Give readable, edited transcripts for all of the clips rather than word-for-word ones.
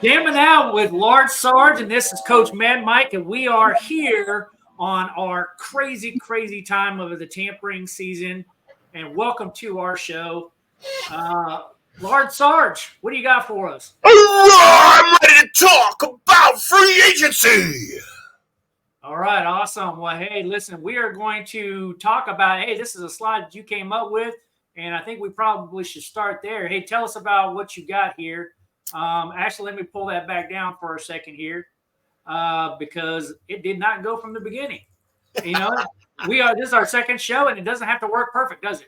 Jamming out with Large Sarge, and this is Coach Mad Mike, and we are here on our crazy, crazy time of the tampering season. And welcome to our show. Large Sarge, what do you got for us? I'm ready to talk about free agency. All right, awesome. Well, hey, listen, we are going to talk about, this is a slide that you came up with, and I think we probably should start there. Hey, tell us about what you got here. Actually, let me pull that back down for a second here because it did not go from the beginning. You know, this is our second show, and it doesn't have to work perfect, does it?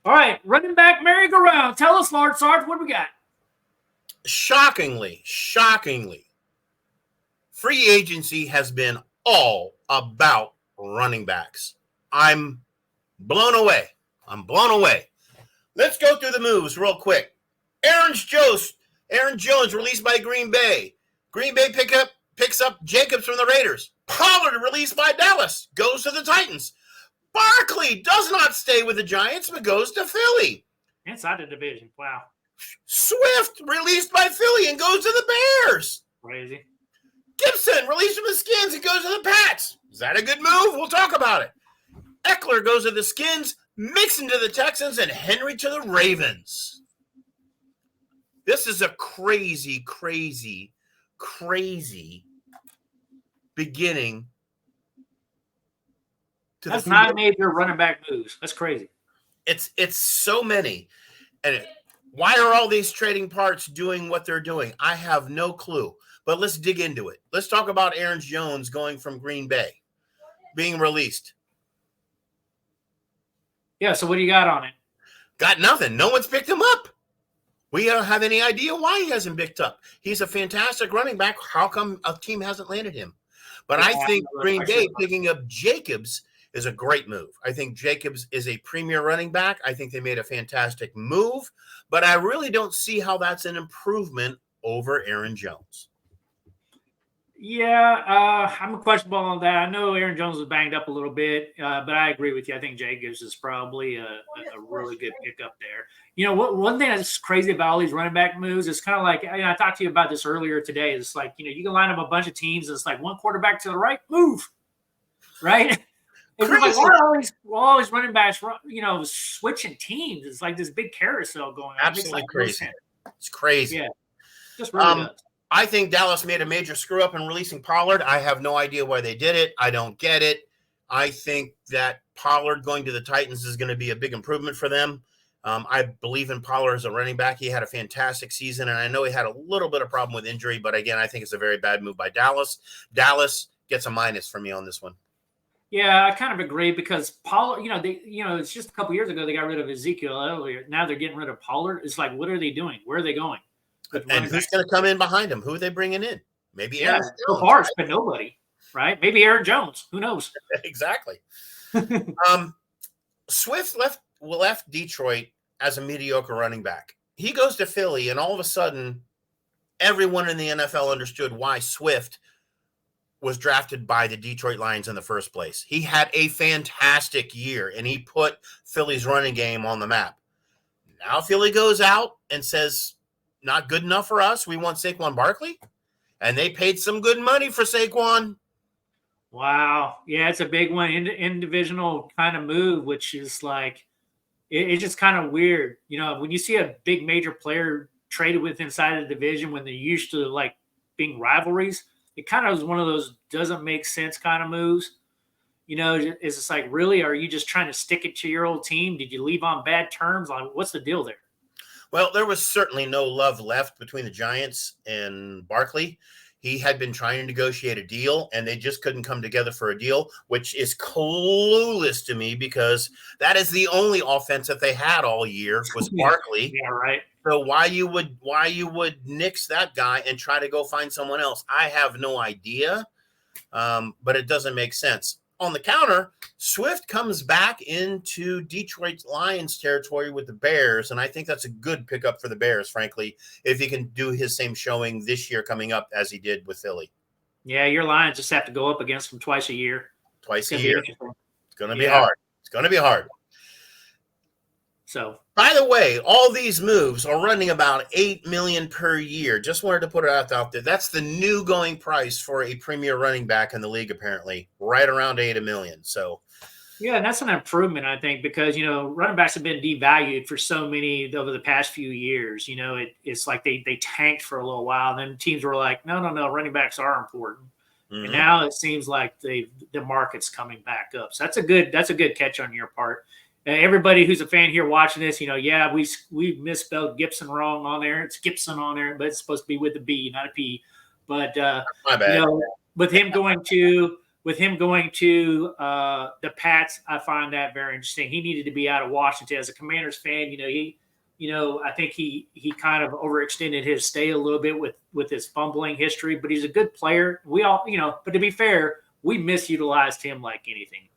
All right, running back merry-go-round. Tell us, Lord Sarge, what do we got? Shockingly, free agency has been all about running backs. I'm blown away. Let's go through the moves real quick. Aaron Jones released by Green Bay. Green Bay picks up Jacobs from the Raiders. Pollard released by Dallas, goes to the Titans. Barkley does not stay with the Giants, but goes to Philly. Inside the division, wow. Swift released by Philly and goes to the Bears. Crazy. Gibson released from the Skins and goes to the Pats. Is that a good move? We'll talk about it. Eckler goes to the Skins, Mixon to the Texans, and Henry to the Ravens. This is a crazy beginning to That's 9 major running back moves. That's crazy. It's so many. And why are all these trading parts doing what they're doing? I have no clue. But let's dig into it. Let's talk about Aaron Jones going from Green Bay, being released. Yeah, so what do you got on it? Got nothing. No one's picked him up. We don't have any idea why he hasn't picked up. He's a fantastic running back. How come a team hasn't landed him? But I think Green Bay picking up Jacobs is a great move. I think Jacobs is a premier running back. I think they made a fantastic move, but I really don't see how that's an improvement over Aaron Jones. Yeah, I'm questionable on that. I know Aaron Jones was banged up a little bit, but I agree with you. I think Jacobs is probably a really good pickup there. You know, one thing that's crazy about all these running back moves is kind of like, I talked to you about this earlier today. It's like, you can line up a bunch of teams. And it's like one quarterback to the right, move, right? It's like, why are all these running backs, switching teams? It's like this big carousel going on. Absolutely crazy. It's crazy. Yeah, just really does. I think Dallas made a major screw up in releasing Pollard. I have no idea why they did it. I don't get it. I think that Pollard going to the Titans is going to be a big improvement for them. I believe in Pollard as a running back. He had a fantastic season, and I know he had a little bit of problem with injury, but again, I think it's a very bad move by Dallas. Dallas gets a minus for me on this one. Yeah, I kind of agree because Pollard, it's just a couple years ago they got rid of Ezekiel earlier. Now they're getting rid of Pollard. It's like, what are they doing? Where are they going? And who's going to come in behind him? Who are they bringing in? Maybe Aaron Jones. So far, it's been nobody, right? Maybe Aaron Jones. Who knows? Exactly. Swift left Detroit as a mediocre running back. He goes to Philly, and all of a sudden, everyone in the NFL understood why Swift was drafted by the Detroit Lions in the first place. He had a fantastic year, and he put Philly's running game on the map. Now Philly goes out and says, not good enough for us. We want Saquon Barkley. And they paid some good money for Saquon. Wow. Yeah, it's a big one. Individual kind of move, which is like, it's just kind of weird. When you see a big major player traded with inside of the division when they're used to like being rivalries, it kind of is one of those doesn't make sense kind of moves. It's just like, really, are you just trying to stick it to your old team? Did you leave on bad terms? What's the deal there? Well, there was certainly no love left between the Giants and Barkley. He had been trying to negotiate a deal, and they just couldn't come together for a deal, which is clueless to me because that is the only offense that they had all year was Barkley. Yeah, right. So why you would nix that guy and try to go find someone else? I have no idea, but it doesn't make sense. On the counter, Swift comes back into Detroit Lions territory with the Bears, and I think that's a good pickup for the Bears, frankly, if he can do his same showing this year coming up as he did with Philly. Yeah, your Lions just have to go up against them twice a year. It's going to be hard. It's going to be hard. So, by the way, all these moves are running about $8 million per year. Just wanted to put it out there. That's the new going price for a premier running back in the league, apparently, right around $8 million. So, yeah, and that's an improvement, I think, because running backs have been devalued for so many over the past few years. It's like they tanked for a little while, and then teams were like, no, running backs are important. And now it seems like the market's coming back up. So that's a good catch on your part. Everybody who's a fan here watching this, yeah, we misspelled Gibson wrong on there. It's Gibson on there, but it's supposed to be with a B, not a P. But my bad. with him going to the Pats, I find that very interesting. He needed to be out of Washington. As a Commanders fan, I think he kind of overextended his stay a little bit with his fumbling history, but he's a good player. We all, but to be fair, we misutilized him like anything.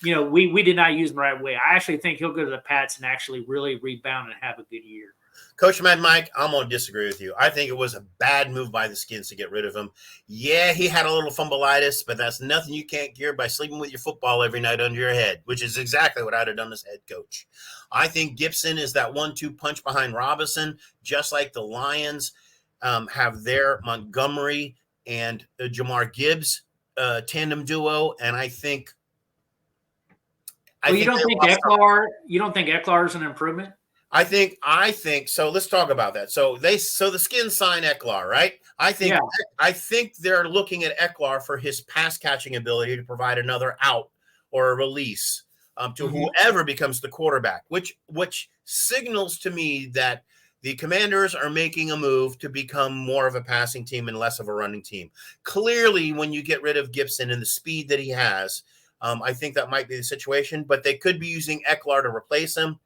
We did not use him the right way. I actually think he'll go to the Pats and actually really rebound and have a good year. Coach Mad Mike, I'm going to disagree with you. I think it was a bad move by the Skins to get rid of him. Yeah, he had a little fumbleitis, but that's nothing you can't cure by sleeping with your football every night under your head, which is exactly what I'd have done as head coach. I think Gibson is that 1-2 punch behind Robinson, just like the Lions have their Montgomery and Jamar Gibbs tandem duo, and I think – you don't think Eckler is an improvement? I think so. Let's talk about that. So the Skins sign Eckler, right? I think they're looking at Eckler for his pass catching ability to provide another out or a release to whoever becomes the quarterback, which signals to me that the Commanders are making a move to become more of a passing team and less of a running team. Clearly, when you get rid of Gibson and the speed that he has, I think that might be the situation, but they could be using Eckler to replace him.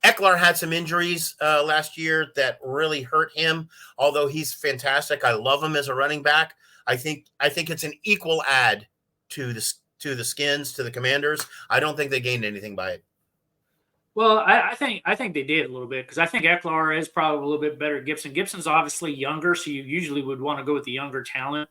Eckler had some injuries last year that really hurt him, although he's fantastic. I love him as a running back. I think it's an equal add to the Skins, to the Commanders. I don't think they gained anything by it. Well, I think they did a little bit, because I think Eckler is probably a little bit better than Gibson. Gibson's obviously younger, so you usually would want to go with the younger talent.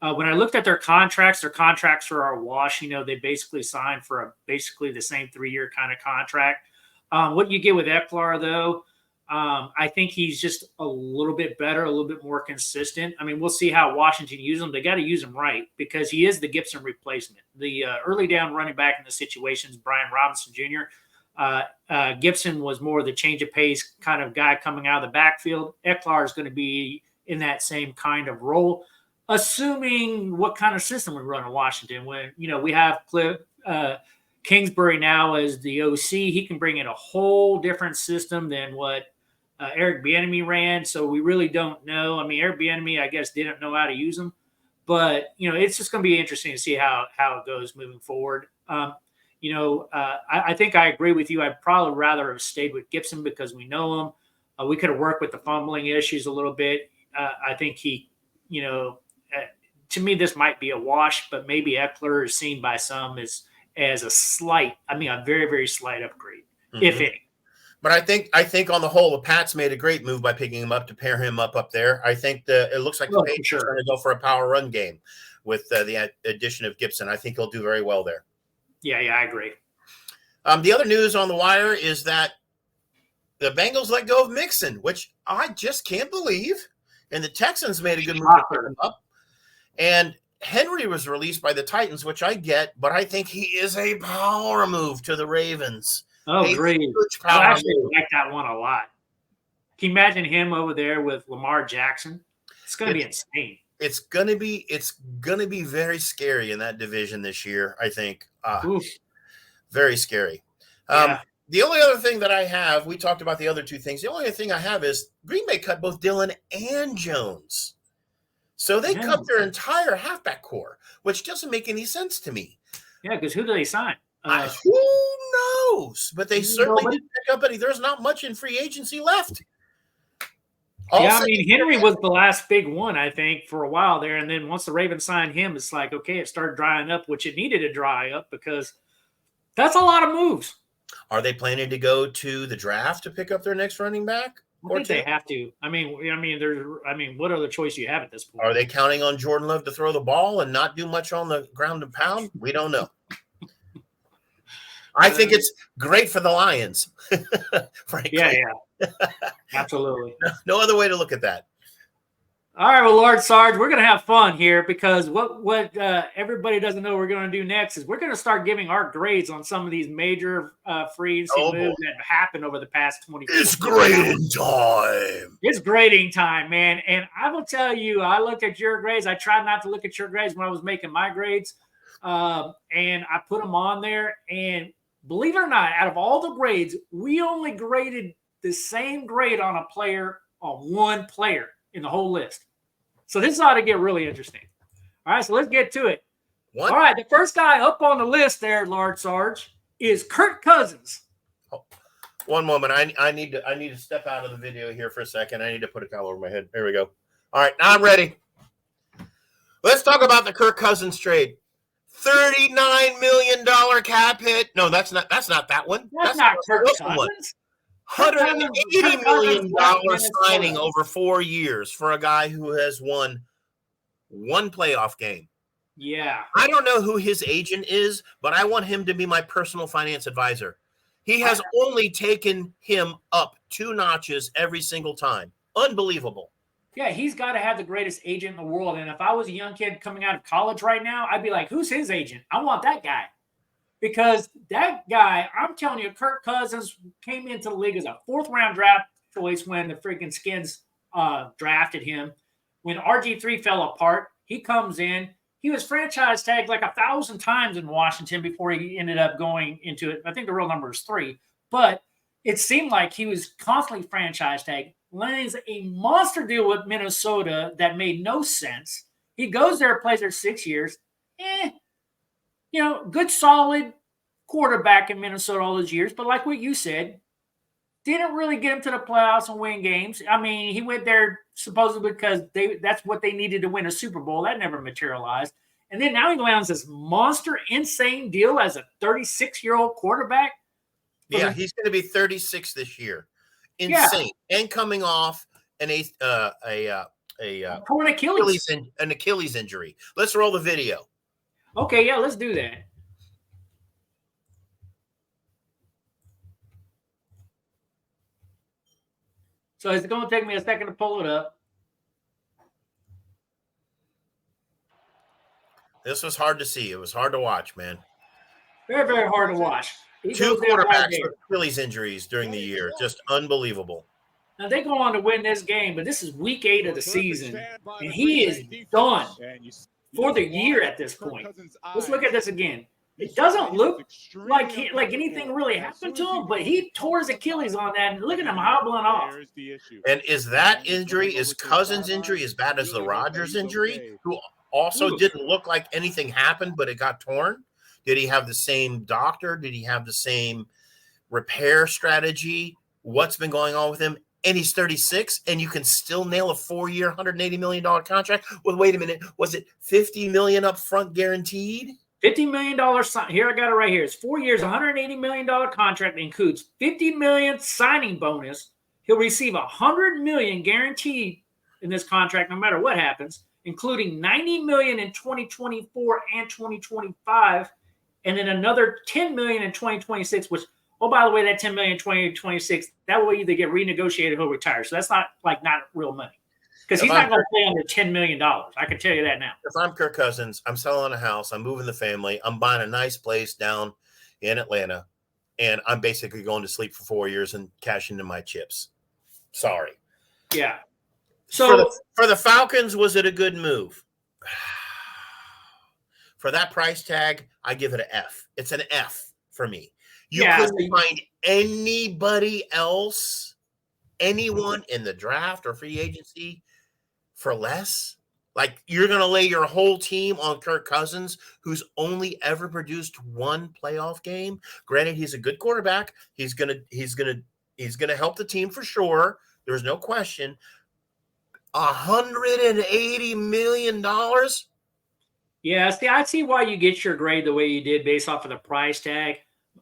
When I looked at their contracts are a wash. They basically signed for basically the same 3-year kind of contract. What you get with Eckler, though, I think he's just a little bit better, a little bit more consistent. I mean, we'll see how Washington uses him. They got to use him right, because he is the Gibson replacement. The early down running back in the situations, Brian Robinson Jr. Gibson was more the change of pace kind of guy coming out of the backfield. Eckler is going to be in that same kind of role, assuming what kind of system we run in Washington. When we have Kingsbury now as the OC, he can bring in a whole different system than what Eric Bieniemy ran. So we really don't know. I mean, Eric Bieniemy, I guess, didn't know how to use them, but it's just going to be interesting to see how it goes moving forward. I think I agree with you. I'd probably rather have stayed with Gibson because we know him. We could have worked with the fumbling issues a little bit. I think he, to me, this might be a wash, but maybe Eckler is seen by some as a very, very slight upgrade, if any. But I think on the whole, the Pats made a great move by picking him up to pair him up there. I think it looks like the Patriots are going to go for a power run game with the addition of Gibson. I think he'll do very well there. Yeah, I agree. The other news on the wire is that the Bengals let go of Mixon, which I just can't believe. And the Texans made a good move to pick him up. And Henry was released by the Titans, which I get, but I think he is a power move to the Ravens. Oh, great. I actually like that one a lot. Can you imagine him over there with Lamar Jackson? It's going to be insane. It's going to be very scary in that division this year, I think. Very scary. Yeah. The only other thing that I have, we talked about the other two things. The only other thing I have is Green Bay cut both Dillon and Jones. So they cut their entire halfback core, which doesn't make any sense to me. Yeah, because who do they sign? Who knows? But they certainly did pick up any. There's not much in free agency left. Henry was the last big one, I think, for a while there. And then once the Ravens signed him, it's like, okay, it started drying up, which it needed to dry up because that's a lot of moves. Are they planning to go to the draft to pick up their next running back? I think they have to. What other choice do you have at this point? Are they counting on Jordan Love to throw the ball and not do much on the ground and pound? We don't know. I think it's great for the Lions. Frankly. Yeah. Absolutely. No other way to look at that. All right, well, Lord Sarge, we're going to have fun here because what everybody doesn't know we're going to do next is we're going to start giving our grades on some of these major free agency moves that have happened over the past 24 hours. It's grading time. It's grading time, man. And I will tell you, I looked at your grades. I tried not to look at your grades when I was making my grades, and I put them on there. And believe it or not, out of all the grades, we only graded the same grade on a player, on one player in the whole list. So this ought to get really interesting. All right, so let's get to it. All right, the first guy up on the list there, Lord Sarge, is Kirk Cousins. Oh, one moment. I need to step out of the video here for a second. I need to put a towel over my head. There we go. All right, now I'm ready. Let's talk about the Kirk Cousins trade. $39 million cap hit. No, that's not that one. That's not Kirk Cousins. $180 million signing over 4 years for a guy who has won one playoff game. Yeah. I don't know who his agent is, but I want him to be my personal finance advisor. He has only taken him up 2 notches every single time. Unbelievable. Yeah, he's got to have the greatest agent in the world. And if I was a young kid coming out of college right now, I'd be like, who's his agent? I want that guy. Because that guy, I'm telling you, Kirk Cousins came into the league as a 4th-round draft choice when the freaking Skins drafted him. When RG3 fell apart, he comes in. He was franchise tagged like 1,000 times in Washington before he ended up going into it. I think the real number is 3. But it seemed like he was constantly franchise tagged. Lands a monster deal with Minnesota that made no sense. He goes there, plays there 6 years. Good, solid quarterback in Minnesota all those years. But like what you said, didn't really get him to the playoffs and win games. I mean, he went there supposedly because that's what they needed to win a Super Bowl. That never materialized. And then now he lands this monster, insane deal as a 36-year-old quarterback. Yeah, he's going to be 36 this year. Insane. Yeah. And coming off an torn Achilles. An Achilles injury. Let's roll the video. Okay, yeah, let's do that. So it's going to take me a second to pull it up. This was hard to see. It was hard to watch, man. Very, very hard to watch. 2 quarterbacks with Achilles injuries during the year. Just unbelievable. Now, they go on to win this game, but this is week 8 of the season, and he is done for the year at this point. Let's look at this again. It doesn't look like anything really happened to him, but he tore his Achilles on that, and look at him hobbling off. And is Cousins' injury as bad as the Rodgers injury, who also didn't look like anything happened, but it got torn? Did he have the same doctor? Did he have the same repair strategy? What's been going on with him? And he's 36, and you can still nail a 4-year, $180 million contract? Well, wait a minute. Was it $50 million up front guaranteed? $50 million. Here, I got it right here. It's 4 years, $180 million contract. Includes $50 million signing bonus. He'll receive $100 million guaranteed in this contract, no matter what happens, including $90 million in 2024 and 2025, and then another $10 million in 2026, which, oh, by the way, that $10 million in 2026, that will either get renegotiated or he'll retire. So that's not real money. Because he's not going to play under $10 million. I can tell you that now. If I'm Kirk Cousins, I'm selling a house, I'm moving the family, I'm buying a nice place down in Atlanta, and I'm basically going to sleep for 4 years and cashing in my chips. Sorry. Yeah. So for the Falcons, was it a good move? For that price tag, I give it an F. It's an F for me. You couldn't find anybody else, anyone in the draft or free agency for less? Like, you're going to lay your whole team on Kirk Cousins, who's only ever produced one playoff game. Granted, he's a good quarterback. He's going to help the team for sure. There's no question. $180 million. Yeah, I see why you get your grade the way you did based off of the price tag.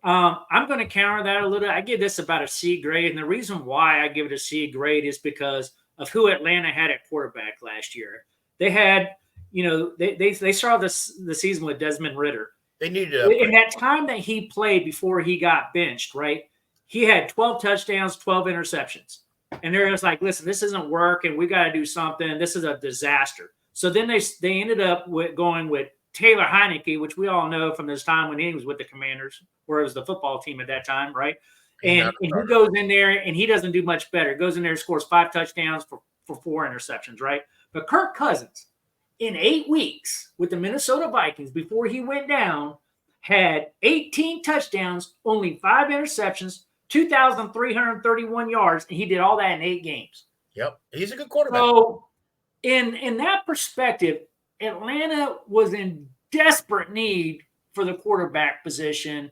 I'm going to counter that a little. I give this about a C grade, and the reason why I give it a C grade is because of who Atlanta had at quarterback last year. They had, they started the season with Desmond Ridder. They needed to upgrade. In that time that he played before he got benched, right? He had 12 touchdowns, 12 interceptions. And they're just like, listen, this isn't working. We got to do something. This is a disaster. So then they ended up going with Taylor Heineke, which we all know from his time when he was with the Commanders, where it was the football team at that time, right? And he goes in there and he doesn't do much better. Goes in there and scores 5 touchdowns for 4 interceptions, right? But Kirk Cousins, in 8 weeks with the Minnesota Vikings before he went down, had 18 touchdowns, only 5 interceptions, 2,331 yards, and he did all that in 8 games. Yep, he's a good quarterback. So in that perspective, Atlanta was in desperate need for the quarterback position.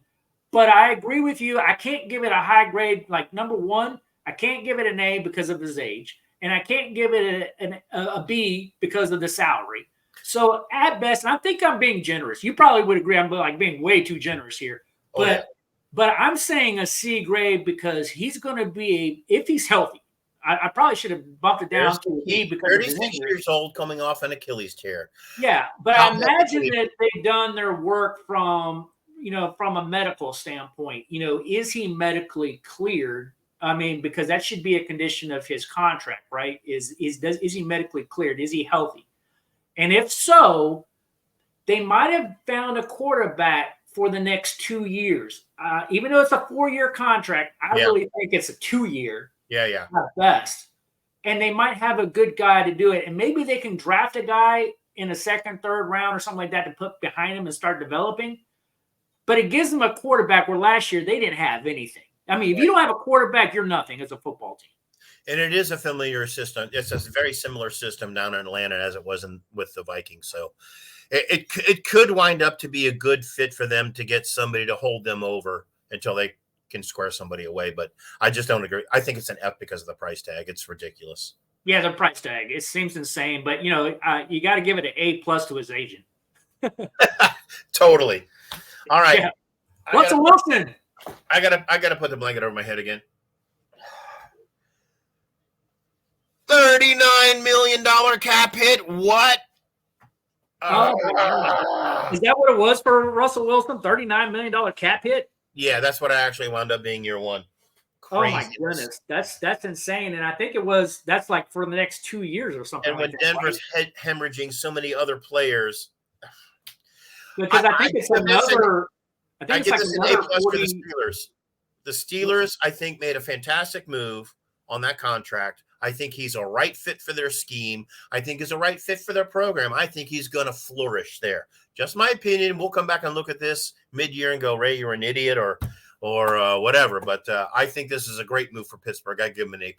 But I agree with you. I can't give it a high grade. Like, number one, I can't give it an A because of his age. And I can't give it a B because of the salary. So at best, and I think I'm being generous. You probably would agree I'm like being way too generous here. But I'm saying a C grade because he's going to be if he's healthy. I probably should have bumped it down to a B because 36 years old, coming off an Achilles tear. Yeah, but I imagine that they've done their work from a medical standpoint. Is he medically cleared? I mean, because that should be a condition of his contract, right? Is he medically cleared? Is he healthy? And if so, they might have found a quarterback for the next 2 years. Even though it's a 4-year contract, I really think it's a 2-year. Yeah. At best. And they might have a good guy to do it. And maybe they can draft a guy in the 2nd, 3rd round or something like that to put behind him and start developing. But it gives them a quarterback where last year they didn't have anything. I mean, if you don't have a quarterback, you're nothing as a football team. And it is a familiar system. It's a very similar system down in Atlanta as it was with the Vikings. So it could wind up to be a good fit for them to get somebody to hold them over until they can square somebody away. But I just don't agree. I think it's an F because of the price tag. It's ridiculous. Yeah, the price tag. It seems insane. But, you got to give it an A+ to his agent. Totally. All right. Yeah. Russell Wilson. I gotta put the blanket over my head again. $39 million cap hit. What? Is that what it was for Russell Wilson? $39 million cap hit? Yeah, that's what I actually wound up being year one. Crazy. Oh my goodness, that's insane. And I think that's like for the next 2 years or something. And when Denver's hemorrhaging so many other players, because I think it's another. I think it's like an A+ for the Steelers. The Steelers, I think, made a fantastic move on that contract. I think he's a right fit for their scheme. I think he's a right fit for their program. I think he's going to flourish there. Just my opinion. We'll come back and look at this mid-year and go, Ray, you're an idiot or whatever. But I think this is a great move for Pittsburgh. I give him an A+.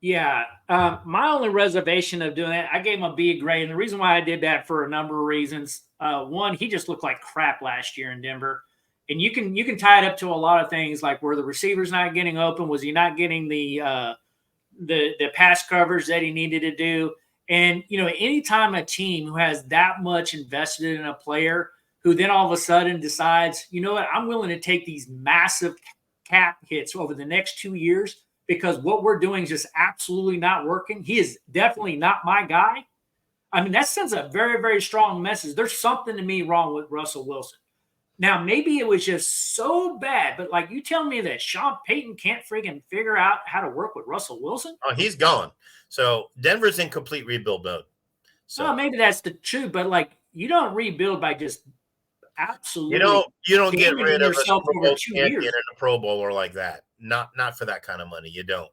Yeah. My only reservation of doing that, I gave him a B grade. And the reason why I did that for a number of reasons. One, he just looked like crap last year in Denver. And you can tie it up to a lot of things, like were the receivers not getting open? Was he not getting the pass coverage that he needed to do? And, anytime a team who has that much invested in a player who then all of a sudden decides, you know what, I'm willing to take these massive cap hits over the next 2 years because what we're doing is just absolutely not working. He is definitely not my guy. I mean, that sends a very, very strong message. There's something to me wrong with Russell Wilson. Now, maybe it was just so bad, but like you tell me that Sean Payton can't friggin' figure out how to work with Russell Wilson? Oh, he's gone. So Denver's in complete rebuild mode. So maybe that's the truth, but like you don't rebuild by just absolutely. You don't get rid of a yourself Super Bowl over 2 champion years. and a Pro Bowler like that. Not for that kind of money. You don't.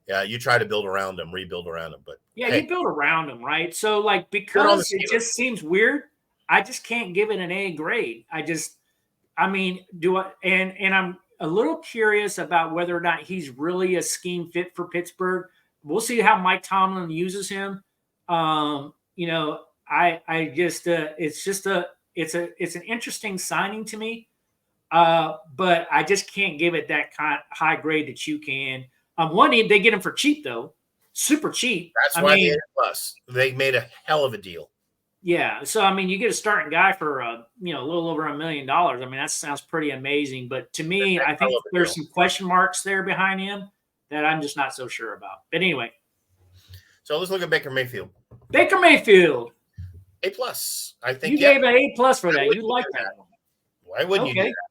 Yeah, you try to build around them, rebuild around them, but yeah, you build around them, right? So like because it just seems weird, I just can't give it an A grade. And I'm a little curious about whether or not he's really a scheme fit for Pittsburgh. We'll see how Mike Tomlin uses him. It's an interesting signing to me. But I just can't give it that high grade that you can. One, they get him for cheap though, super cheap. That's why they made a hell of a deal. Yeah. So, I mean, you get a starting guy for, a little over $1 million. I mean, that sounds pretty amazing. But to me, I think there's some question marks there behind him that I'm just not so sure about. But anyway. So let's look at Baker Mayfield. Baker Mayfield. A plus. I think You gave an A+ for that. You like that one. Why wouldn't you do Okay. that?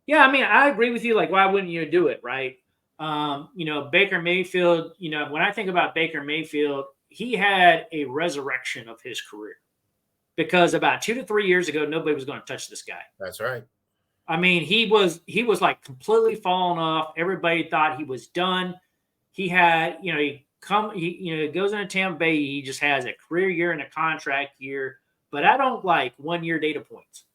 Yeah, I mean, I agree with you. Like, why wouldn't you do it, right? Baker Mayfield, when I think about Baker Mayfield, he had a resurrection of his career because about 2 to 3 years ago, nobody was going to touch this guy. That's right. I mean, he was like completely falling off. Everybody thought he was done. He had, he goes into Tampa Bay. He just has a career year and a contract year. But I don't like 1 year data points.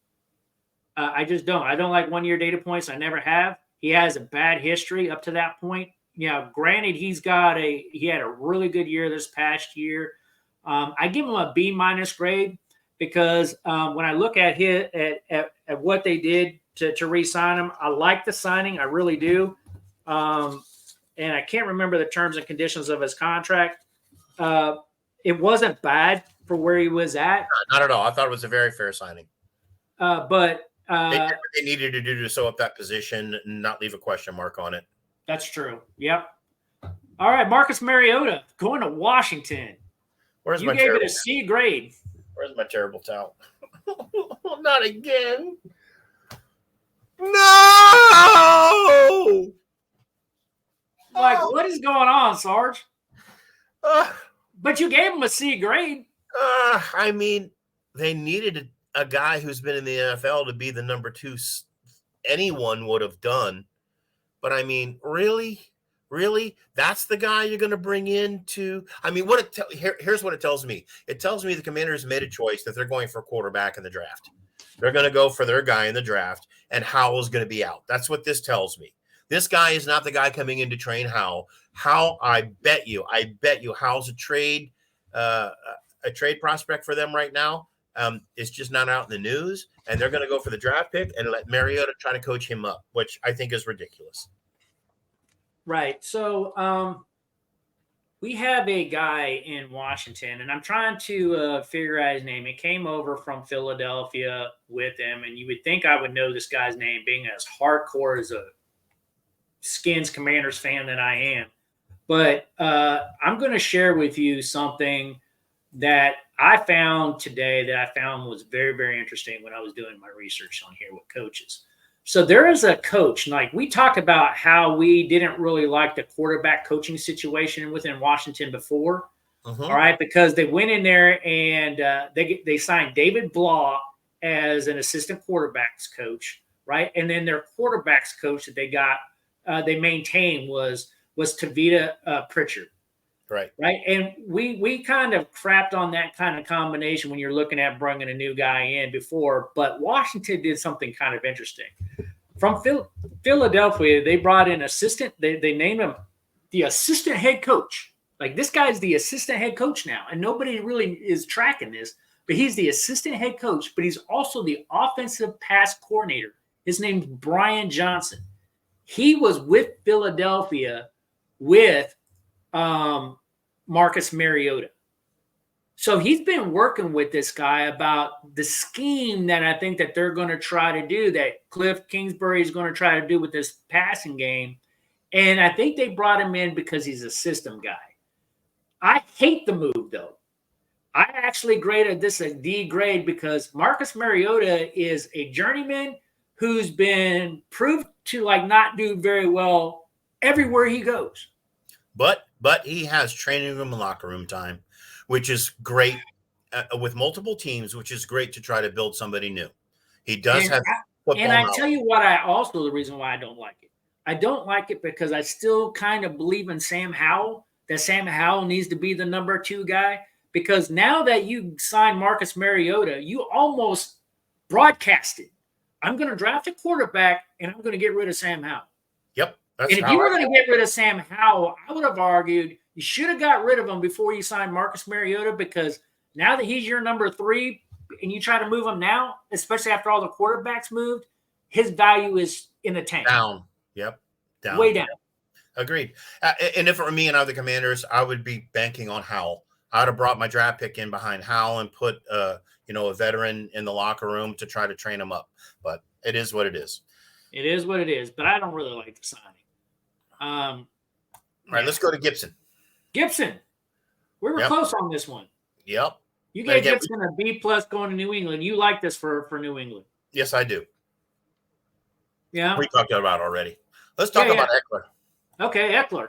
I just don't. I don't like 1 year data points. I never have. He has a bad history up to that point. Granted, he had a really good year this past year. I give him a B- grade because when I look at at what they did to re-sign him, I like the signing. I really do. And I can't remember the terms and conditions of his contract. It wasn't bad for where he was at. Not at all. I thought it was a very fair signing. But they did what they needed to do to sew up that position and not leave a question mark on it. That's true. Yep. All right, Marcus Mariota going to Washington. You gave it a C grade. Where's my terrible towel? Not again. No! Like, what is going on, Sarge? But you gave him a C grade. I mean, they needed a guy who's been in the NFL to be the number 2 anyone would have done. But I mean, really? That's the guy you're going to bring in to, I mean, here's what it tells me. It tells me the Commanders made a choice that they're going for a quarterback in the draft. They're going to go for their guy in the draft, and Howell's going to be out. That's what this tells me. This guy is not the guy coming in to train Howell. Howell, I bet you Howell's a trade prospect for them right now. It's just not out in the news, and they're going to go for the draft pick and let Mariota try to coach him up, which I think is ridiculous. Right. So we have a guy in Washington, and I'm trying to figure out his name. He came over from Philadelphia with him, and you would think I would know this guy's name, being as hardcore as a Skins Commanders fan that I am. But I'm going to share with you something that I found today that I found was very, very interesting when I was doing my research on here with coaches. So there is a coach, like we talked about how we didn't really like the quarterback coaching situation within Washington before. All right, because they went in there and they signed David Blah as an assistant quarterbacks coach, right? And then their quarterbacks coach that they maintained was Tavita Pritchard. Right. And we kind of crapped on that kind of combination when you're looking at bringing a new guy in before, but Washington did something kind of interesting. From Philadelphia, they brought in they named him the assistant head coach. Like, this guy's the assistant head coach now, and nobody really is tracking this, but he's the assistant head coach, but he's also the offensive pass coordinator. His name's Brian Johnson. He was with Philadelphia with Marcus Mariota. So he's been working with this guy about the scheme that I think that they're going to try to do, that Cliff Kingsbury is going to try to do with this passing game. And I think they brought him in because he's a system guy. I hate the move, though. I actually graded this a D grade because Marcus Mariota is a journeyman who's been proved to not do very well everywhere he goes. But he has training room and locker room time, which is great with multiple teams, which is great to try to build somebody new. He does have football and I knowledge. Tell you what, the reason why I don't like it. I don't like it because I still kind of believe in Sam Howell, that Sam Howell needs to be the number 2 guy, because now that you signed Marcus Mariota, you almost broadcasted, I'm going to draft a quarterback and I'm going to get rid of Sam Howell. Yep. And if you were going to get rid of Sam Howell, I would have argued you should have got rid of him before you signed Marcus Mariota, because now that he's your number 3 and you try to move him now, especially after all the quarterbacks moved, his value is in the tank. Down. Yep. Down. Way down. Agreed. And if it were me and other Commanders, I would be banking on Howell. I would have brought my draft pick in behind Howell and put a veteran in the locker room to try to train him up. But it is what it is. It is what it is. But I don't really like the signing. All right, let's go to Gibson. We were close on this one. Yep. You But gave again, Gibson a B+ going to New England. You like this for New England. yes, I do. Yeah. We talked about it already. Let's talk Yeah, about Eckler. Okay, Eckler.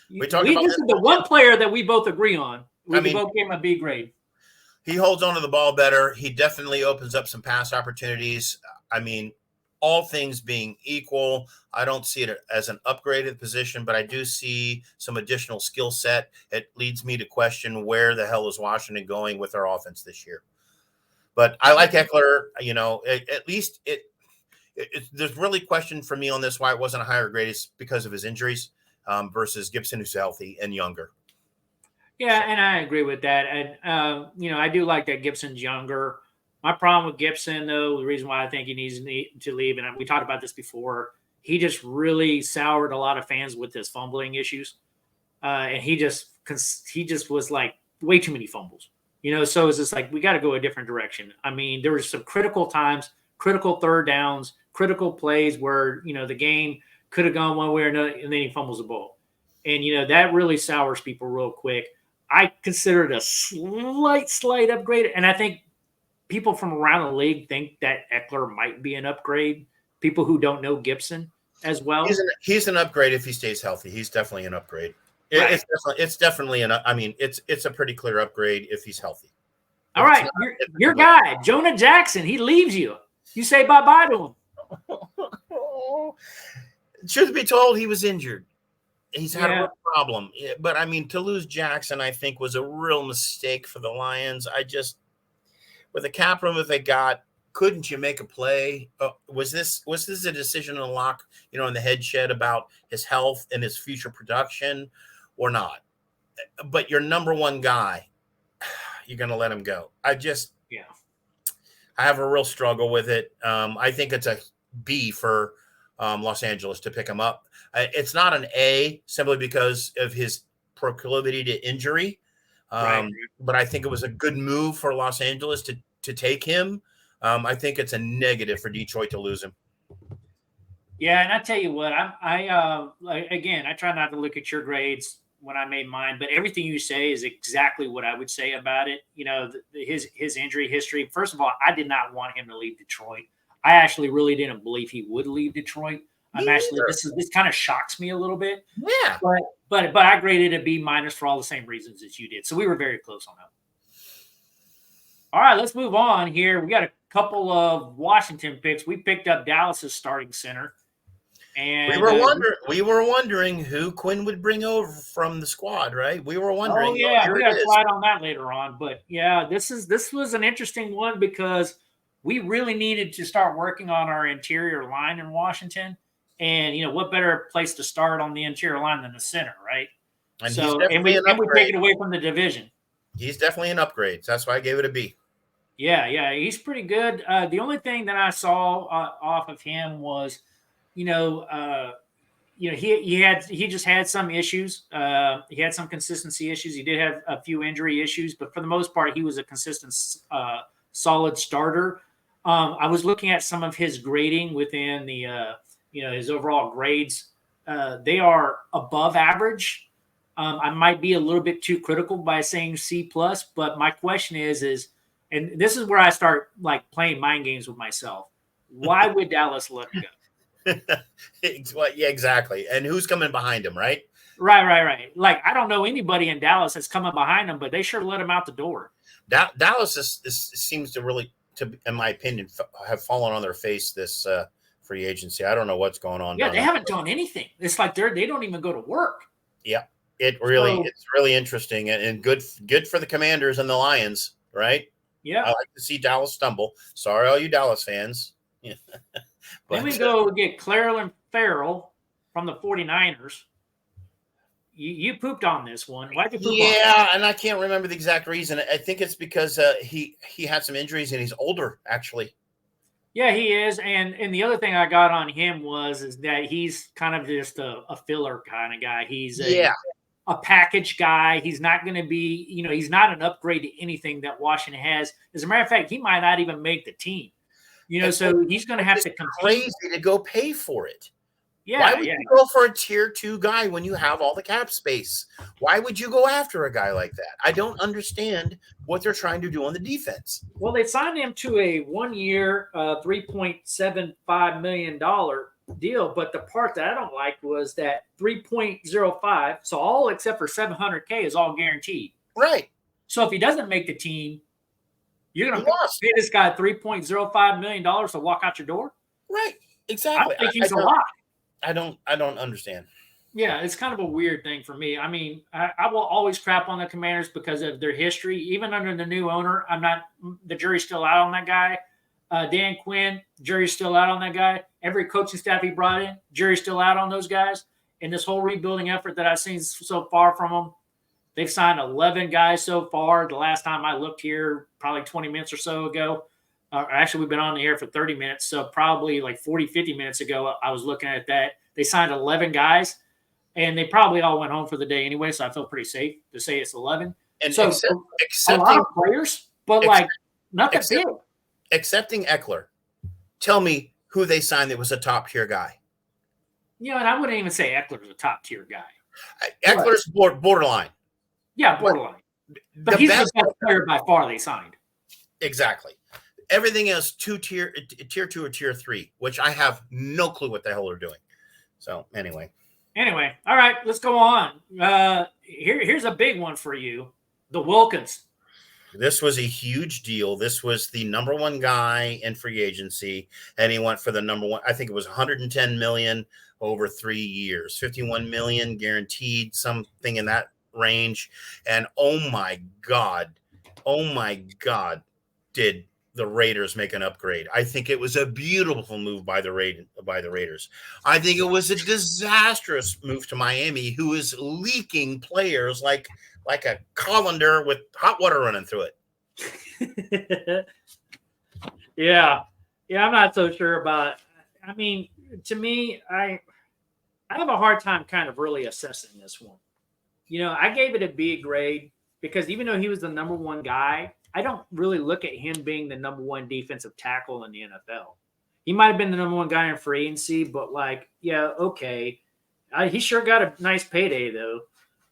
We talked about this is the one player that we both agree on. We both gave him a B grade. He holds onto the ball better. He definitely opens up some pass opportunities. I mean, all things being equal, I don't see it as an upgraded position, but I do see some additional skill set. It leads me to question where the hell is Washington going with their offense this year. But I like Eckler. You know, at least there's really question for me on this why it wasn't a higher grade is because of his injuries versus Gibson, who's healthy and younger. Yeah, and I agree with that. And, I do like that Gibson's younger. My problem with Gibson, though, the reason why I think he needs to leave, and we talked about this before, he just really soured a lot of fans with his fumbling issues. And he just was like way too many fumbles. So it's just like we got to go a different direction. I mean, there were some critical times, critical third downs, critical plays where, the game could have gone one way or another, and then he fumbles the ball. And, that really sours people real quick. I consider it a slight upgrade. And I think people from around the league think that Eckler might be an upgrade. People who don't know Gibson as well. He's an upgrade if he stays healthy. He's definitely an upgrade. Right. It's definitely it's a pretty clear upgrade if he's healthy. All right. Your guy, Jonah Jackson, he leaves you. You say bye-bye to him. Truth be told, he was injured. He's had a real problem. But, I mean, to lose Jackson, I think, was a real mistake for the Lions. With the cap room that they got, couldn't you make a play? Was this a decision to lock, in the head shed about his health and his future production or not? But your number one guy, you're going to let him go. I have a real struggle with it. I think it's a B for Los Angeles to pick him up. It's not an A simply because of his proclivity to injury. Right. But I think it was a good move for Los Angeles to take him. I think it's a negative for Detroit to lose him. Yeah, and I tell you what, I try not to look at your grades when I made mine, but everything you say is exactly what I would say about it. His injury history. First of all, I did not want him to leave Detroit. I actually really didn't believe he would leave Detroit. This kind of shocks me a little bit. Yeah. But I graded a B- for all the same reasons that you did. So we were very close on that. All right, let's move on here. We got a couple of Washington picks. We picked up Dallas's starting center. And we were wondering who Quinn would bring over from the squad, right? We were wondering. Oh yeah, we got to slide on that later on. But yeah, this was an interesting one because we really needed to start working on our interior line in Washington. And what better place to start on the interior line than the center, right? And we take it away from the division. He's definitely an upgrade. So that's why I gave it a B. Yeah, he's pretty good. The only thing that I saw off of him was, he just had some issues. He had some consistency issues. He did have a few injury issues, but for the most part, he was a consistent, solid starter. I was looking at some of his grading within the, his overall grades. They are above average. I might be a little bit too critical by saying C+, but my question is, and this is where I start like playing mind games with myself. Why would Dallas let him go? Yeah, exactly. And who's coming behind him, right? Right. Like, I don't know anybody in Dallas that's coming behind him, but they sure let him out the door. Dallas seems to really, in my opinion, have fallen on their face this free agency. I don't know what's going on. Yeah, they haven't done anything. It's like they don't even go to work. Yeah, it's really interesting and good for the Commanders and the Lions, right? Yeah, I like to see Dallas stumble. Sorry, all you Dallas fans. Then we go get Clelin Ferrell from the 49ers. You pooped on this one. Why'd you poop on Yeah, and I can't remember the exact reason. I think it's because he had some injuries and he's older, actually. Yeah, he is. And the other thing I got on him is that he's kind of just a filler kind of guy. He's a package guy. He's not going to be, he's not an upgrade to anything that Washington has. As a matter of fact, he might not even make the team. So he's going to have to compete. Crazy to go pay for it. Why Yeah, would yeah. you go for a tier 2 guy when you have all the cap space? Why would you go after a guy like that? I don't understand what they're trying to do on the defense. Well, they signed him to a 1-year, $3.75 million deal. But the part that I don't like was that 3.05, so all except for $700K is all guaranteed. Right. So if he doesn't make the team, you're going You to lost. pay this guy $3.05 million to walk out your door? Right. I Exactly. don't think he's a lot. I don't understand. Yeah, it's kind of a weird thing for me. I mean, I will always crap on the Commanders because of their history. Even under the new owner, the jury's still out on that guy. Dan Quinn, jury's still out on that guy. Every coaching staff he brought in, jury's still out on those guys. And this whole rebuilding effort that I've seen so far from them, they've signed 11 guys so far. The last time I looked here, probably 20 minutes or so ago, actually, we've been on the air for 30 minutes. So probably like 40, 50 minutes ago, I was looking at that. They signed 11 guys, and they probably all went home for the day anyway. So I feel pretty safe to say it's 11. And so a lot of players, but like nothing big. Accepting Eckler, tell me who they signed that was a top tier guy. And I wouldn't even say Eckler was a top tier guy. Eckler's borderline. Yeah, borderline. But he's the best player by far they signed. Exactly. Everything else tier 2 or tier 3, which I have no clue what the hell they're doing. So anyway, all right, let's go on. Here's a big one for you, the Wilkins. This was a huge deal. This was the number 1 guy in free agency, and he went for the number 1. I think it was 110 million over 3 years, 51 million guaranteed, something in that range. And oh my God, did the Raiders make an upgrade. I think it was a beautiful move by the Raiders. I think it was a disastrous move to Miami, who is leaking players like a colander with hot water running through it. Yeah, I'm not so sure about it. I mean, to me, I have a hard time kind of really assessing this one. I gave it a B grade because even though he was the number 1 guy, I don't really look at him being the number 1 defensive tackle in the NFL. He might have been the number 1 guy in free agency, but okay. He sure got a nice payday though.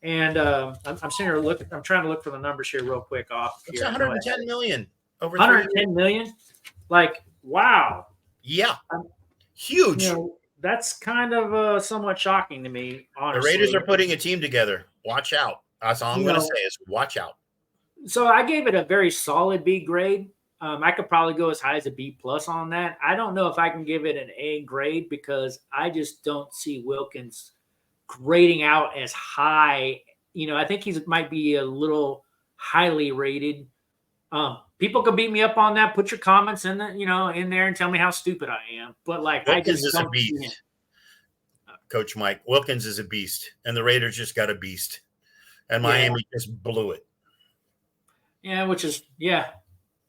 And I'm sitting here I'm trying to look for the numbers here real quick off. It's 110 million over 110 million. Like, wow. Yeah. Huge. That's kind of somewhat shocking to me, honestly. The Raiders are putting a team together. Watch out. That's all I'm going to say is watch out. So I gave it a very solid B grade. I could probably go as high as a B plus on that. I don't know if I can give it an A grade because I just don't see Wilkins grading out as high. I think he might be a little highly rated. People could beat me up on that. Put your comments in in there and tell me how stupid I am. But Wilkins I just is don't a beast. see him. Coach Mike, Wilkins is a beast, and the Raiders just got a beast, and Miami just blew it. Yeah, which is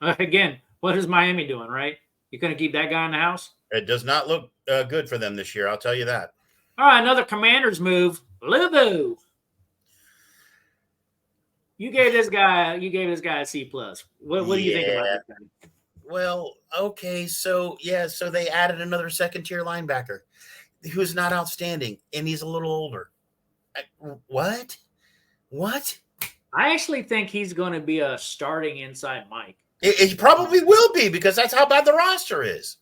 again, what is Miami doing, right? You're going to keep that guy in the house? It does not look good for them this year. I'll tell you that. All right, another Commanders move. Lubu. You gave this guy a C plus. What do you think about this guy? Well, okay, so they added another second tier linebacker who's not outstanding, and he's a little older. What? I actually think he's going to be a starting inside Mike. He probably will be because that's how bad the roster is.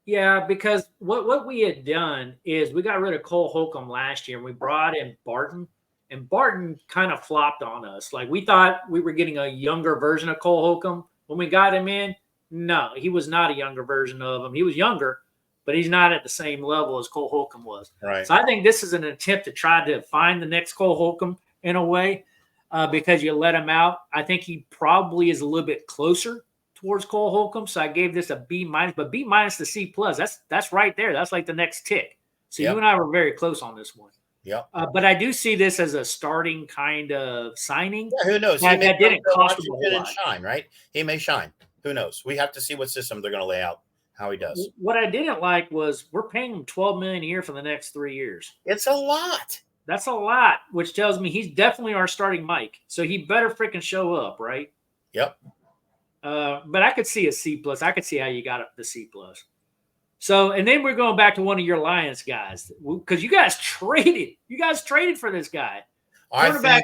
Yeah, because what we had done is we got rid of Cole Holcomb last year, and we brought in Barton, and Barton kind of flopped on us. Like, we thought we were getting a younger version of Cole Holcomb. When we got him in, no, he was not a younger version of him. He was younger, but he's not at the same level as Cole Holcomb was. Right. So I think this is an attempt to try to find the next Cole Holcomb in a way. Because you let him out. I think he probably is a little bit closer towards Cole Holcomb. So I gave this a B minus, but B minus to C plus. That's right there. That's like the next tick. So you and I were very close on this one. Yeah. But I do see this as a starting kind of signing. Yeah, who knows? That didn't cost him a whole lot. Shine, right? He may shine. Who knows? We have to see what system they're going to lay out, how he does. What I didn't like was we're paying him $12 million a year for the next 3 years. It's a lot. That's a lot, which tells me he's definitely our starting Mike. So he better freaking show up, right? Yep. But I could see a C plus. I could see how you got up the C plus. So, and then we're going back to one of your Lions guys because you guys traded for this guy, cornerback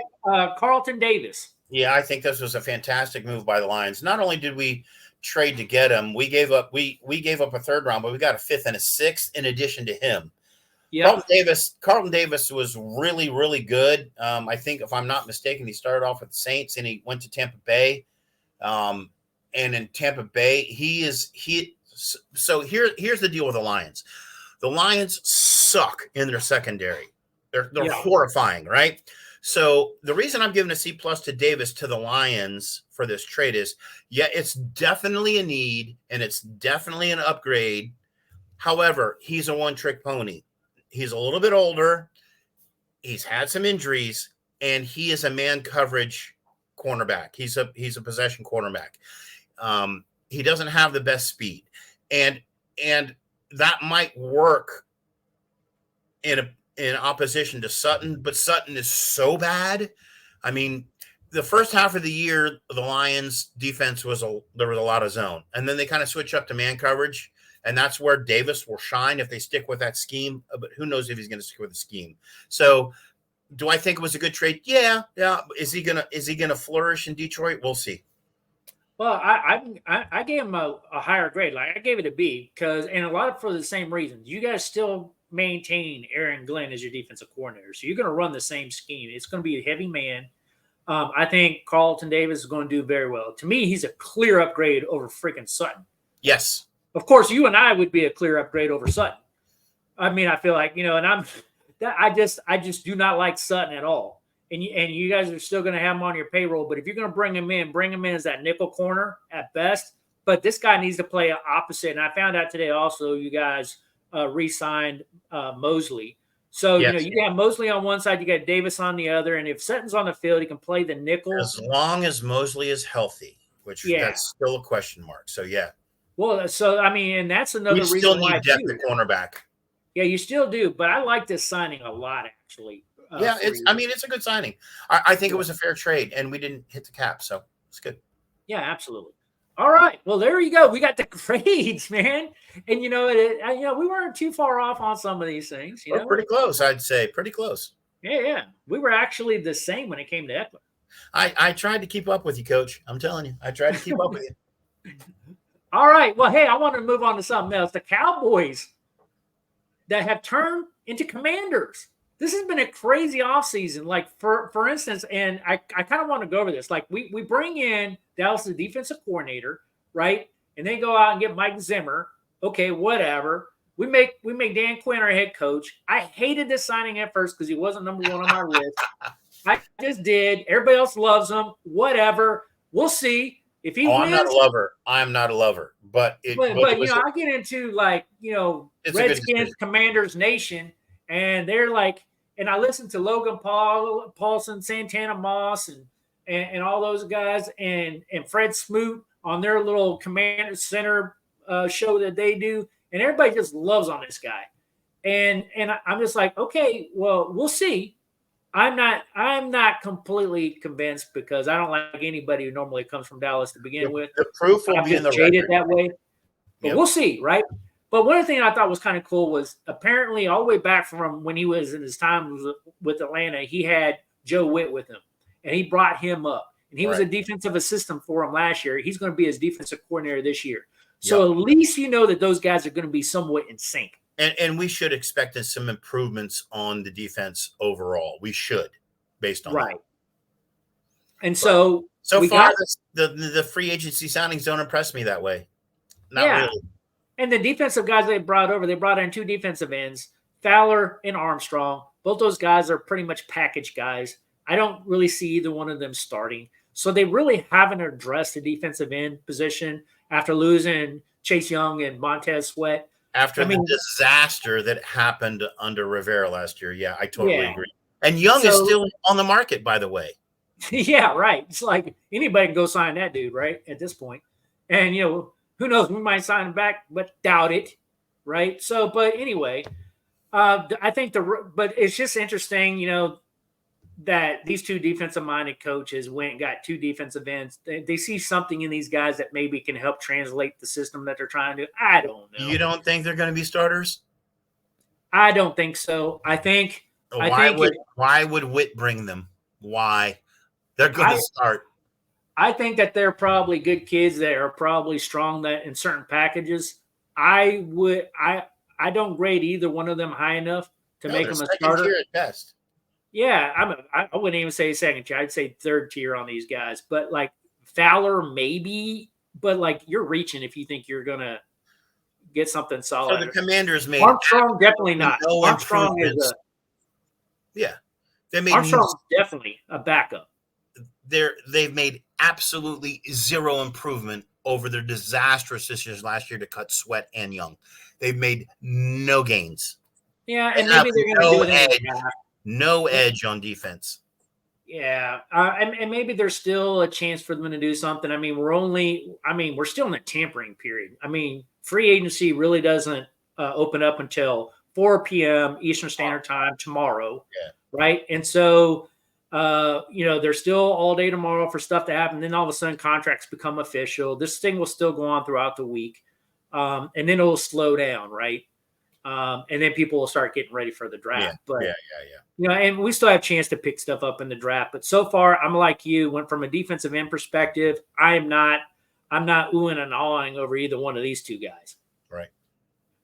Carlton Davis. Yeah, I think this was a fantastic move by the Lions. Not only did we trade to get him, we gave up a third round, but we got a fifth and a sixth in addition to him. Yeah. Carlton Davis was really, really good. I think, if I'm not mistaken, he started off with the Saints and he went to Tampa Bay. And in Tampa Bay, so here's the deal with the Lions. The Lions suck in their secondary. They're horrifying, right? So the reason I'm giving a C+ to Davis to the Lions for this trade is, it's definitely a need and it's definitely an upgrade. However, he's a one-trick pony. He's a little bit older. He's had some injuries, and he is a man coverage cornerback. He's a possession cornerback. He doesn't have the best speed, and that might work in opposition to Sutton, but Sutton is so bad. I mean, the first half of the year, the Lions defense there was a lot of zone, and then they kind of switch up to man coverage. And that's where Davis will shine if they stick with that scheme. But who knows if he's going to stick with the scheme. So do I think it was a good trade? Yeah. Is he gonna flourish in Detroit? We'll see. Well, I gave him a higher grade. Like, I gave it a B and a lot for the same reasons. You guys still maintain Aaron Glenn as your defensive coordinator. So you're going to run the same scheme. It's going to be a heavy man. I think Carlton Davis is going to do very well. To me, he's a clear upgrade over freaking Sutton. Yes. Of course, you and I would be a clear upgrade over Sutton. I mean, I feel like, I just do not like Sutton at all. And you guys are still going to have him on your payroll. But if you're going to bring him in as that nickel corner at best. But this guy needs to play opposite. And I found out today also you guys re-signed Mosley. So, yes. You got Mosley on one side, you got Davis on the other. And if Sutton's on the field, he can play the nickel. As long as Mosley is healthy, which that's still a question mark. So, yeah. Well, and that's another reason why. We still need depth at cornerback. Yeah, you still do. But I like this signing a lot, actually. It's a good signing. I think it was a fair trade, and we didn't hit the cap, so it's good. Yeah, absolutely. All right. Well, there you go. We got the grades, man. And, we weren't too far off on some of these things. We're pretty close, I'd say. Pretty close. Yeah. We were actually the same when it came to Eckler. I tried to keep up with you, Coach. I'm telling you. I tried to keep up with you. All right. Well, hey, I want to move on to something else. The Cowboys that have turned into Commanders. This has been a crazy offseason. Like, for instance, and I kind of want to go over this. Like, we bring in Dallas' defensive coordinator, right? And they go out and get Mike Zimmer. Okay, whatever. We make Dan Quinn our head coach. I hated this signing at first because he wasn't number one on my list. I just did. Everybody else loves him. Whatever. We'll see. If he wins, I'm not a lover. But I get into Redskins, Commanders Nation, and they're like, and I listen to Logan Paulson, Santana Moss, and all those guys, and Fred Smoot on their little Commander Center show that they do, and everybody just loves on this guy, and I'm just like, okay, well, we'll see. I'm not completely convinced because I don't like anybody who normally comes from Dallas to begin with. The proof will be in the record that way. But Yep. We'll see, right? But one thing I thought was kind of cool was apparently all the way back from when he was in his time with Atlanta, he had Joe Witt with him, and he brought him up. And he was a defensive assistant for him last year. He's going to be his defensive coordinator this year. So at least that those guys are going to be somewhat in sync. And we should expect some improvements on the defense overall. We should, based on right. That. And so far, the free agency signings don't impress me that way. Not really. And the defensive guys they brought in two defensive ends, Fowler and Armstrong. Both those guys are pretty much package guys. I don't really see either one of them starting. So they really haven't addressed the defensive end position after losing Chase Young and Montez Sweat. After the disaster that happened under Rivera last year. Yeah, I totally agree. And Young is still on the market, by the way. Yeah, right. It's like anybody can go sign that dude, right, at this point. And, who knows? We might sign him back, but doubt it, right? So, but anyway, I think but it's just interesting, that these two defensive-minded coaches went and got two defensive ends. They see something in these guys that maybe can help translate the system that they're trying to do. I don't know. You don't think they're going to be starters? I don't think so. Why would Witt bring them? Why? They're going to start. I think that they're probably good kids that are probably strong that in certain packages. I don't grade either one of them high enough to make them a starter. Tier at best. Yeah, I wouldn't even say second tier. I'd say third tier on these guys. But like Fowler, maybe. But like you're reaching if you think you're gonna get something solid. So the Commanders made Armstrong definitely not. No Armstrong is Armstrong's definitely a backup. They've made absolutely zero improvement over their disastrous decisions last year to cut Sweat and Young. They've made no gains. Yeah, and maybe they're going to do it. No edge on defense. Yeah, and maybe there's still a chance for them to do something. I mean, we're still in a tampering period. I mean, free agency really doesn't open up until 4 p.m. Eastern Standard Time tomorrow, right? And so, there's still all day tomorrow for stuff to happen. Then all of a sudden, contracts become official. This thing will still go on throughout the week, and then it'll slow down, right? And then people will start getting ready for the draft. And we still have a chance to pick stuff up in the draft. But so far, I'm like you. Went from a defensive end perspective. I'm not oohing and awing over either one of these two guys. Right.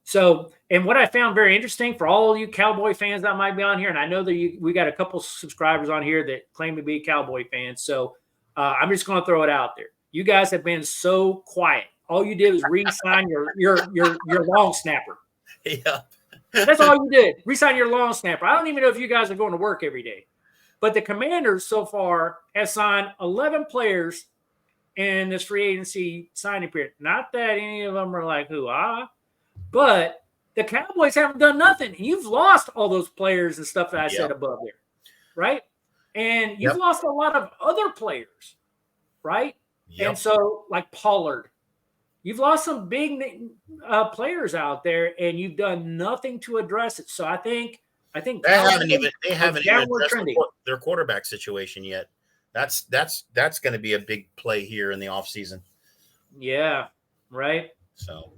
So, and what I found very interesting for all of you Cowboy fans that might be on here, and I know that we got a couple subscribers on here that claim to be Cowboy fans. So I'm just going to throw it out there. You guys have been so quiet. All you did was re-sign your long snapper. Yeah. That's all you did. Resign your long snapper. I don't even know if you guys are going to work every day. But the Commanders so far have signed 11 players in this free agency signing period. Not that any of them are like, but the Cowboys haven't done nothing. You've lost all those players and stuff that I said above there, right? And you've lost a lot of other players, right? Yep. And so, like Pollard, you've lost some big players out there, and you've done nothing to address it. So I think they haven't even addressed their quarterback situation yet. That's going to be a big play here in the offseason. Yeah, right. So,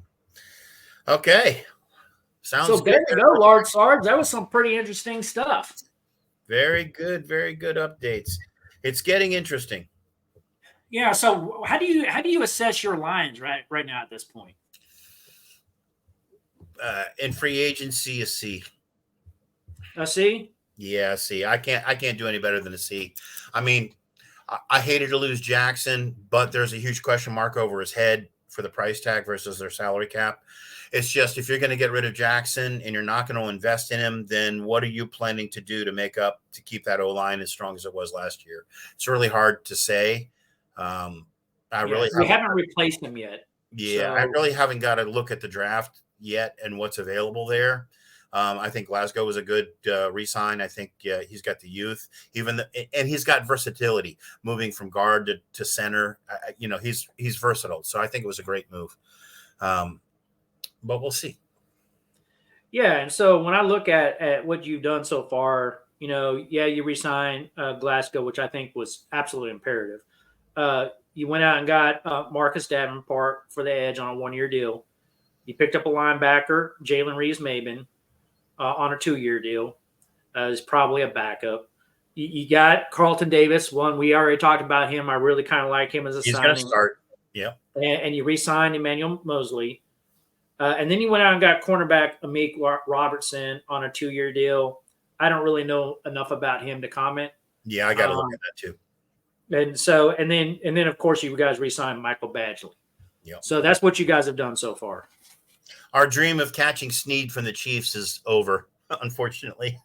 okay, sounds so good. So there you go, Lord Sarge. That was some pretty interesting stuff. Very good updates. It's getting interesting. Yeah. So how do you assess your lines right now at this point? In free agency, a C. A C? Yeah, a C. I can't do any better than a C. I mean, I hated to lose Jackson, but there's a huge question mark over his head for the price tag versus their salary cap. It's just if you're going to get rid of Jackson and you're not going to invest in him, then what are you planning to do to keep that O-line as strong as it was last year? It's really hard to say. We haven't replaced him yet. Yeah, so. I really haven't got to look at the draft yet and what's available there. I think Glasgow was a good re-sign. I think he's got the youth, and he's got versatility, moving from guard to center. He's versatile, so I think it was a great move. But we'll see. Yeah, and so when I look at what you've done so far, you re-signed Glasgow, which I think was absolutely imperative. You went out and got Marcus Davenport for the edge on a 1-year deal. You picked up a linebacker, Jalen Reeves-Maybin, on a 2-year deal. Is probably a backup. You got Carlton Davis. One, we already talked about him. I really kind of like him as a signing. He's going to start. Yeah. And you re-signed Emmanuel Mosley. And then you went out and got cornerback Amik Robertson on a 2-year deal. I don't really know enough about him to comment. Yeah, I got to look at that too. And so, and then of course you guys re-signed Michael Badgley. Yeah. So that's what you guys have done so far. Our dream of catching Snead from the Chiefs is over, unfortunately.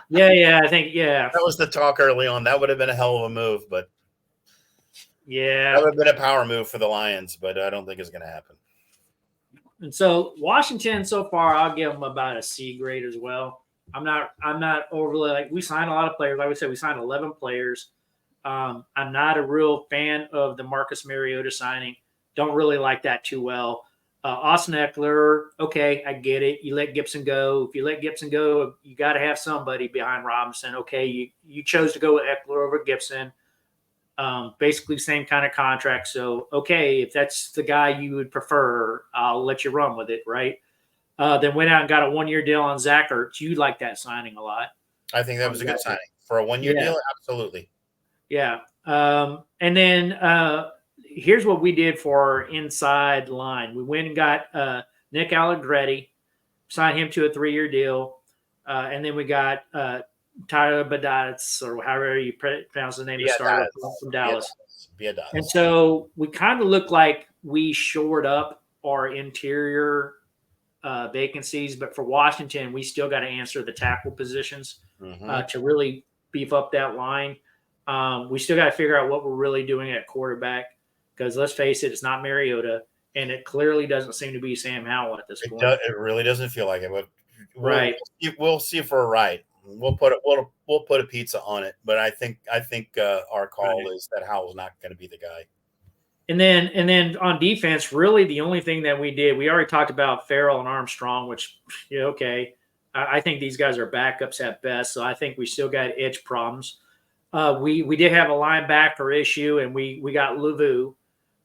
Yeah, I think, that was the talk early on. That would have been a hell of a move, but yeah, that would have been a power move for the Lions, but I don't think it's going to happen. And so Washington, so far, I'll give them about a C grade as well. I'm not overly we signed a lot of players. Like we said, we signed 11 players. I'm not a real fan of the Marcus Mariota signing. Don't really like that too well. Austin Eckler, okay, I get it. You let Gibson go. If you let Gibson go, you got to have somebody behind Robinson. Okay, you chose to go with Eckler over Gibson. Basically same kind of contract. So, okay, if that's the guy you would prefer, I'll let you run with it, right? Then went out and got a 1-year deal on Zach Ertz. You like that signing a lot. I think that was a good signing for a 1-year deal. Absolutely. Yeah. And then here's what we did for our inside line. We went and got Nick Allegretti, signed him to a 3-year deal. And then we got Tyler Badatz, or however you pronounce the name, starter from Dallas. And so we kind of look like we shored up our interior vacancies, but for Washington, we still got to answer the tackle positions to really beef up that line. We still got to figure out what we're really doing at quarterback, because let's face it, it's not Mariota, and it clearly doesn't seem to be Sam Howell at this point. It really doesn't feel like it, but we'll see if we're right. We'll put a pizza on it, but I think our call is that Howell's not going to be the guy. And then on defense, really the only thing that we did, we already talked about Farrell and Armstrong, which, okay. I think these guys are backups at best, so I think we still got edge problems. We did have a linebacker issue, and we got Lavu,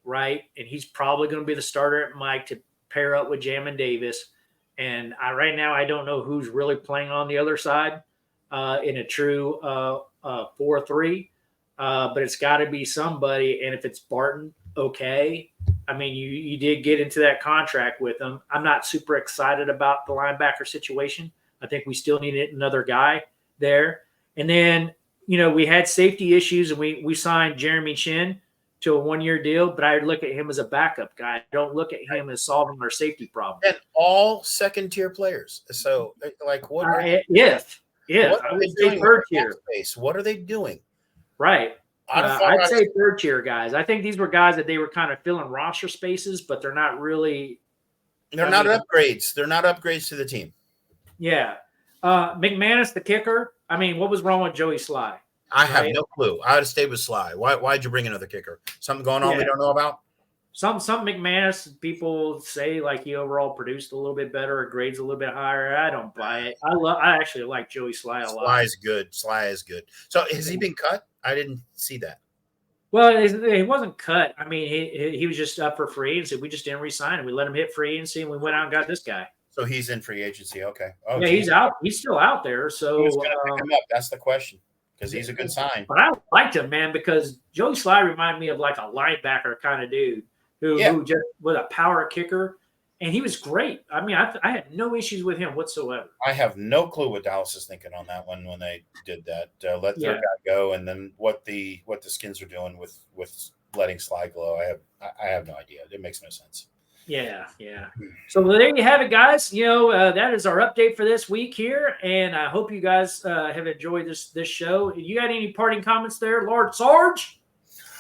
right? And he's probably going to be the starter at Mike to pair up with Jamin Davis. And right now I don't know who's really playing on the other side in a true 4-3, but it's got to be somebody. And if it's Barton, okay. I mean, you did get into that contract with him. I'm not super excited about the linebacker situation. I think we still need another guy there. And then, we had safety issues, and we signed Jeremy Chin to a 1-year deal, but I look at him as a backup guy. I don't look at him as solving our safety problem. And all second-tier players. So, like, what? What are they doing? Third tier. What are they doing? Right. I'd say third-tier guys. I think these were guys that they were kind of filling roster spaces, but they're not really. They're not upgrades. They're not upgrades to the team. Yeah. McManus, the kicker. I mean, what was wrong with Joey Sly? I have no clue. I would have stayed with Sly. Why'd you bring another kicker? Something going on we don't know about? Some McManus people say like he overall produced a little bit better, or grades a little bit higher. I don't buy it. I actually like Joey Sly a lot. Sly is good. So has he been cut? I didn't see that. Well, he wasn't cut. I mean, he was just up for free agency. We just didn't re-sign him. We let him hit free agency, and we went out and got this guy. So he's in free agency. Okay. Oh, yeah, he's out. He's still out there. So who's going to pick him up? That's the question. Because he's a good sign. But I liked him, man, because Joey Sly reminded me of like a linebacker kind of dude who just was a power kicker, and he was great. I mean, I had no issues with him whatsoever. I have no clue what Dallas is thinking on that one when they did that. Let their guy go, and then what the Skins are doing with letting Sly go. I have no idea. It makes no sense. Yeah. So there you have it, guys. That is our update for this week here, and I hope you guys have enjoyed this show. You got any parting comments there, Lord Sarge?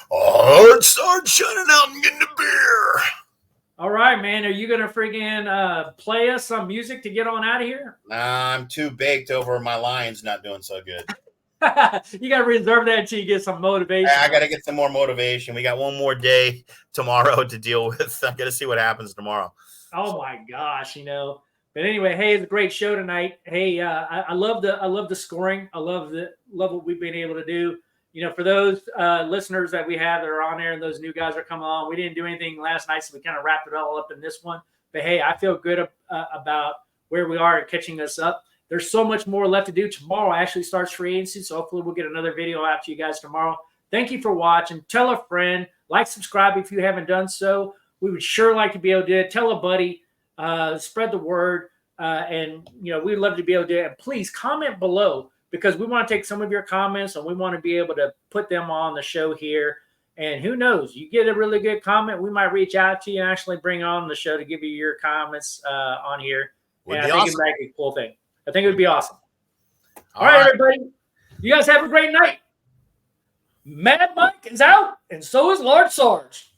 Lord Sarge, shutting out and getting a beer. All right, man. Are you gonna friggin' play us some music to get on out of here? Nah, I'm too baked over my Lions not doing so good. You got to reserve that until you get some motivation. I got to get some more motivation. We got one more day tomorrow to deal with. I'm going to see what happens tomorrow. Oh my gosh, But anyway, hey, it's a great show tonight. Hey, I love the scoring. I love what we've been able to do. For those listeners that we have that are on there and those new guys are coming on, we didn't do anything last night, so we kind of wrapped it all up in this one. But hey, I feel good about where we are at catching us up. There's so much more left to do. Tomorrow actually starts free agency, so hopefully we'll get another video out to you guys tomorrow. Thank you for watching. Tell a friend. Like, subscribe if you haven't done so. We would sure like to be able to do it. Tell a buddy. Spread the word. And we'd love to be able to do it. And please comment below, because we want to take some of your comments and we want to be able to put them on the show here. And who knows, you get a really good comment, we might reach out to you and actually bring on the show to give you your comments on here. And I think it'd be a cool thing. I think it would be awesome. All right, everybody. You guys have a great night. Mad Mike is out, and so is Lord Sarge.